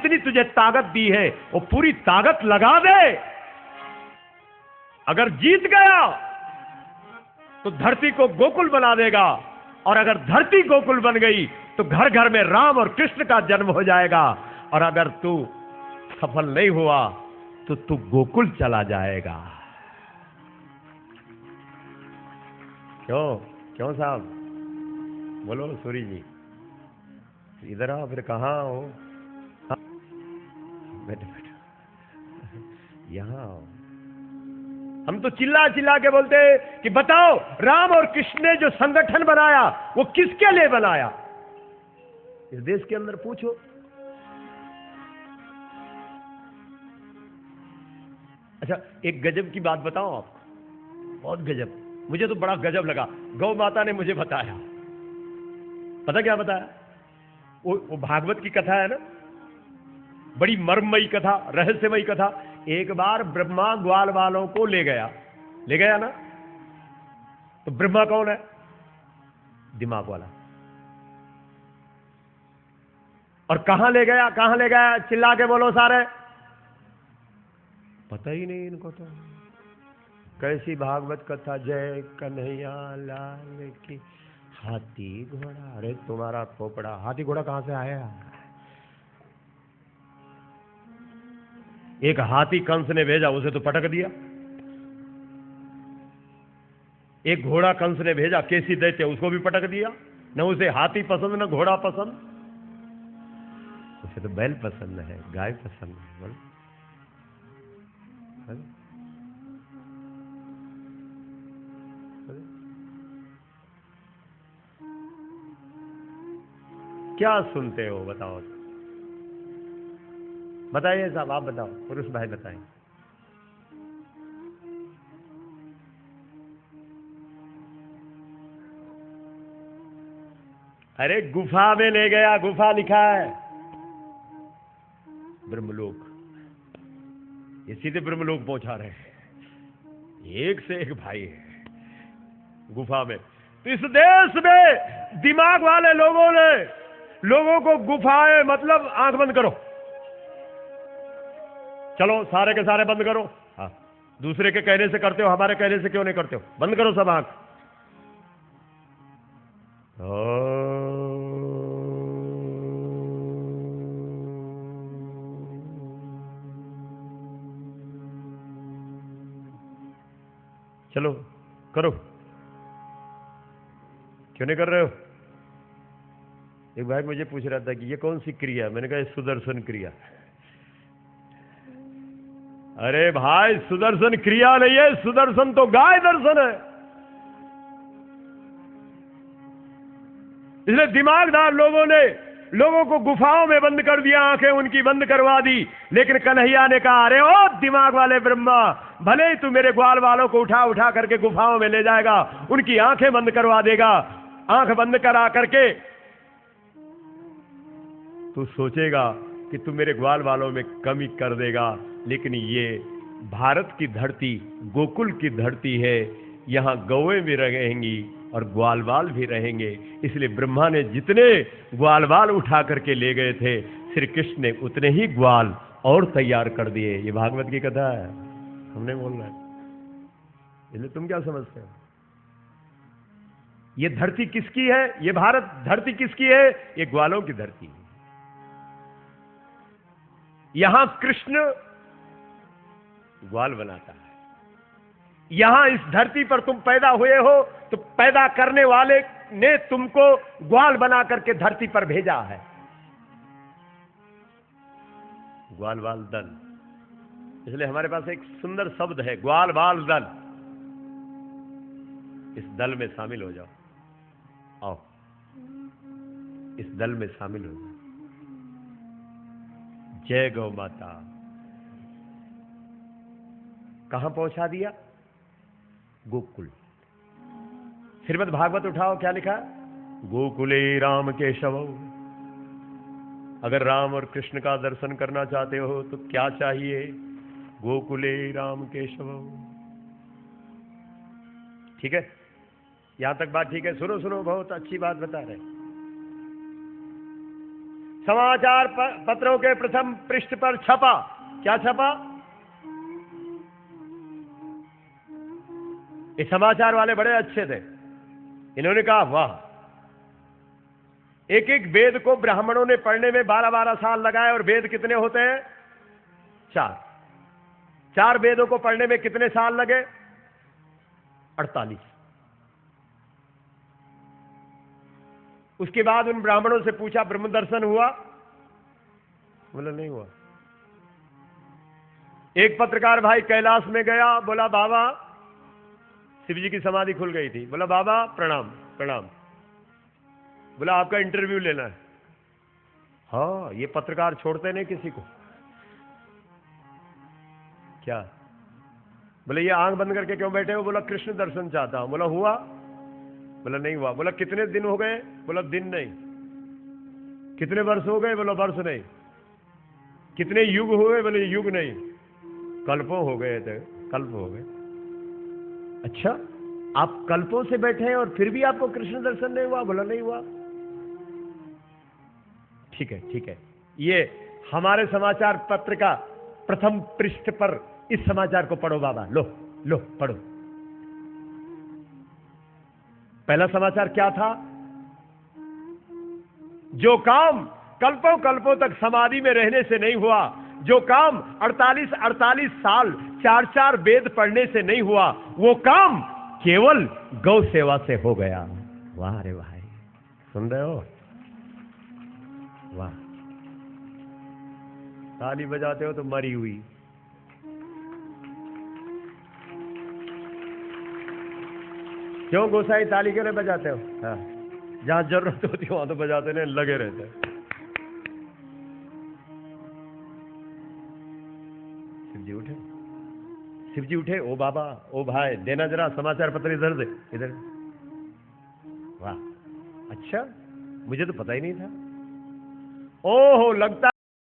जितनी तुझे ताकत दी है वो पूरी ताकत लगा दे। अगर जीत गया तो धरती को गोकुल बना देगा, और अगर धरती गोकुल बन गई तो घर घर में राम और कृष्ण का जन्म हो जाएगा। और अगर तू सफल नहीं हुआ तो तू गोकुल चला जाएगा। क्यों क्यों साहब, बोलो सूरी जी, इधर आओ। फिर कहाँ हो? बैठो बैठो, यहां आओ। हम तो चिल्ला चिल्ला के बोलते कि बताओ राम और कृष्ण ने जो संगठन बनाया वो किसके लिए बनाया? इस देश के अंदर पूछो। अच्छा, एक गजब की बात बताओ आपको, बहुत गजब, मुझे तो बड़ा गजब लगा। गौ माता ने मुझे बताया। पता क्या बताया? वो भागवत की कथा है ना, बड़ी मर्ममयी कथा, रहस्यमयी कथा। एक बार ब्रह्मा ग्वाल वालों को ले गया ना। तो ब्रह्मा कौन है? दिमाग वाला। और कहां ले गया? चिल्ला के बोलो सारे। पता ही नहीं इनको तो। कैसी भागवत कथा, जय कन्हैया लाल की। हाथी घोड़ा, अरे तुम्हारा खोपड़ा, हाथी घोड़ा कहां से आया? एक हाथी कंस ने भेजा, उसे तो पटक दिया। एक घोड़ा कंस ने भेजा, केसी दैत्य, उसको भी पटक दिया। न उसे हाथी पसंद न घोड़ा पसंद, उसे तो बैल पसंद है, गाय पसंद है। बोल क्या सुनते हो? बताओ, बताइए साहब, आप बताओ, पुरुष भाई बताएं। अरे गुफा में ले गया, गुफा लिखा है ब्रह्मलोक। ये सीधे ब्रह्मलोक पहुंचा रहे हैं, एक से एक भाई है गुफा में। तो इस देश में दिमाग वाले लोगों ने लोगों को गुफाएं, मतलब आंख बंद करो, चलो सारे के सारे बंद करो। हाँ, दूसरे के कहने से करते हो, हमारे कहने से क्यों नहीं करते हो? बंद करो सब आंख। चलो करो। क्यों नहीं कर रहे हो? एक भाई मुझे पूछ रहा था कि ये कौन सी क्रिया? मैंने कहा सुदर्शन क्रिया। अरे भाई, सुदर्शन क्रिया नहीं है, सुदर्शन तो गाय दर्शन है। इसलिए दिमागदार लोगों ने लोगों को गुफाओं में बंद कर दिया, आंखें उनकी बंद करवा दी। लेकिन कन्हैया ने कहा, अरे ओ दिमाग वाले ब्रह्मा, भले ही तू मेरे ग्वाल वालों को उठा उठा करके गुफाओं में ले जाएगा, उनकी आंखें बंद करवा देगा। आंख बंद करा करके तू सोचेगा कि तू मेरे ग्वाल वालों में कमी कर देगा, लेकिन ये भारत की धरती गोकुल की धरती है। यहाँ गौएं भी रहेंगी और ग्वालवाल भी रहेंगे। इसलिए ब्रह्मा ने जितने ग्वालवाल उठा करके ले गए थे, श्री कृष्ण ने उतने ही ग्वाल और तैयार कर दिए। ये भागवत की कथा है, हमने बोलना है। इसलिए तुम क्या समझते हो? ये धरती किसकी है? ये भारत धरती किसकी है? ये ग्वालों की धरती है। यहां कृष्ण ग्वाल बनाता है। यहां इस धरती पर तुम पैदा हुए हो तो पैदा करने वाले ने तुमको ग्वाल बना करके धरती पर भेजा है। ग्वाल बाल दल, इसलिए हमारे पास एक सुंदर शब्द है, ग्वाल बाल दल। इस दल में शामिल हो जाओ, आओ इस दल में शामिल हो जाओ। जय गौ माता। कहां पहुंचा दिया? गोकुल। श्रीमद् भागवत उठाओ, क्या लिखा? गोकुले राम केशव। अगर राम और कृष्ण का दर्शन करना चाहते हो तो क्या चाहिए? गोकुले राम केशव। ठीक है, यहां तक बात ठीक है? सुनो सुनो, बहुत अच्छी बात बता रहे। समाचार पत्रों के प्रथम पृष्ठ पर छपा। क्या छपा? ये समाचार वाले बड़े अच्छे थे। इन्होंने कहा वाह, एक एक वेद को ब्राह्मणों ने पढ़ने में 12-12 साल लगाए। और वेद कितने होते हैं? 4। 4 वेदों को पढ़ने में कितने साल लगे? 48। उसके बाद उन ब्राह्मणों से पूछा ब्रह्म दर्शन हुआ? बोला नहीं हुआ। एक पत्रकार भाई कैलाश में गया, बोला बाबा, शिव जी की समाधि खुल गई थी, बोला बाबा प्रणाम प्रणाम। बोला आपका इंटरव्यू लेना है। हाँ, ये पत्रकार छोड़ते नहीं किसी को। क्या? बोले ये आंख बंद करके क्यों बैठे हो? बोला कृष्ण दर्शन चाहता हूं। बोला हुआ? बोला नहीं हुआ। बोला कितने दिन हो गए? बोला दिन नहीं। कितने वर्ष हो गए? बोला वर्ष नहीं। कितने युग हुए? बोले युग नहीं, कल्पों हो गए थे, कल्प हो गए। अच्छा, आप कल्पों से बैठे हैं और फिर भी आपको कृष्ण दर्शन नहीं हुआ? बोला नहीं हुआ। ठीक है ठीक है, ये हमारे समाचार पत्र का प्रथम पृष्ठ पर इस समाचार को पढ़ो बाबा। लो लो पढ़ो। पहला समाचार क्या था? जो काम कल्पों कल्पों तक समाधि में रहने से नहीं हुआ, जो काम 48 साल 4 वेद पढ़ने से नहीं हुआ, वो काम केवल गौ सेवा से हो गया। वाह रे भाई, सुन रहे हो? वाह, ताली बजाते हो तो मरी हुई। क्यों गोसाई ताली क्यों नहीं बजाते हो? हाँ, जहां जरूरत होती है वहां तो बजाते नहीं, लगे रहते हैं। शिवजी उठे, शिवजी उठे। ओ बाबा, ओ भाई, देना जरा समाचार पत्र इधर से, इधर। वाह, अच्छा, मुझे तो पता ही नहीं था। ओहो, लगता